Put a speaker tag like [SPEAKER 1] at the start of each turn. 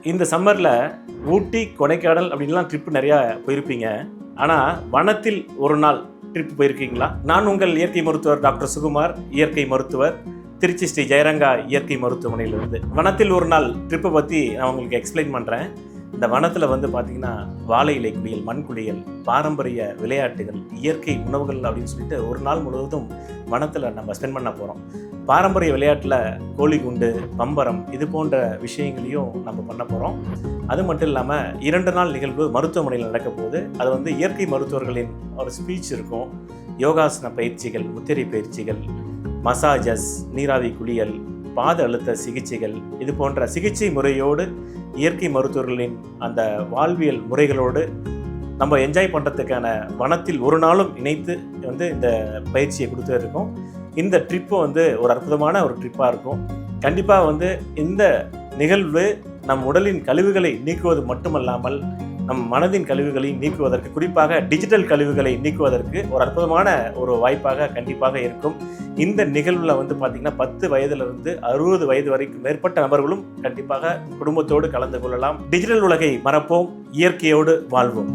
[SPEAKER 1] இந்த சம்மரில் ஊட்டி கொடைக்கானல் அப்படின்லாம் ட்ரிப் நிறையா போயிருப்பீங்க. ஆனால் வனத்தில் ஒரு நாள் ட்ரிப் போயிருக்கீங்களா? நான் உங்கள் இயற்கை மருத்துவர் டாக்டர் சுகுமார், இயற்கை மருத்துவர், திருச்சி ஸ்ரீ ஜெயரங்கா இயற்கை மருத்துவமனையிலிருந்து. வனத்தில் ஒரு நாள் ட்ரிப்பை பற்றி நான் உங்களுக்கு எக்ஸ்பிளைன் பண்ணுறேன். இந்த வனத்தில் வந்து பார்த்திங்கன்னா வாழை இலை குளியல், மண் குளியல், பாரம்பரிய விளையாட்டுகள், இயற்கை உணவுகள் அப்படின்னு சொல்லிட்டு ஒரு நாள் முழுவதும் வனத்தில் நம்ம ஸ்பெண்ட் பண்ண போகிறோம். பாரம்பரிய விளையாட்டில் கோழி குண்டு, பம்பரம் இது போன்ற விஷயங்களையும் நம்ம பண்ண போகிறோம். அது மட்டும் இல்லாமல் 2 நாள் நிகழ்வு மருத்துவமனையில் நடக்க போகுது. அது வந்து இயற்கை மருத்துவர்களின் ஒரு ஸ்பீச் இருக்கும், யோகாசன பயிற்சிகள், முத்திரை பயிற்சிகள், மசாஜஸ், நீராவி குளியல், பாத அழுத்த சிகிச்சைகள், இது போன்ற சிகிச்சை முறையோடு இயற்கை மருத்துவர்களின் அந்த வாழ்வியல் முறைகளோடு நம்ம என்ஜாய் பண்ணுறதுக்கான வனத்தில் ஒரு நாளும் இணைத்து வந்து இந்த பயிற்சியை கொடுத்துட்டு இருக்கோம். இந்த ட்ரிப்பு வந்து ஒரு அற்புதமான ஒரு ட்ரிப்பாக இருக்கும். கண்டிப்பாக வந்து இந்த நிகழ்வு நம் உடலின் கழிவுகளை நீக்குவது மட்டுமல்லாமல் நம் மனதின் கழிவுகளை நீக்குவதற்கு, குறிப்பாக டிஜிட்டல் கழிவுகளை நீக்குவதற்கு ஒரு அற்புதமான ஒரு வாய்ப்பாக கண்டிப்பாக இருக்கும். இந்த நிகழ்வில் வந்து பார்த்திங்கன்னா 10 வயதிலிருந்து 60 வயது வரைக்கும் மேற்பட்ட நபர்களும் கண்டிப்பாக குடும்பத்தோடு கலந்து கொள்ளலாம். டிஜிட்டல் உலகை மறப்போம், இயற்கையோடு வாழ்வோம்.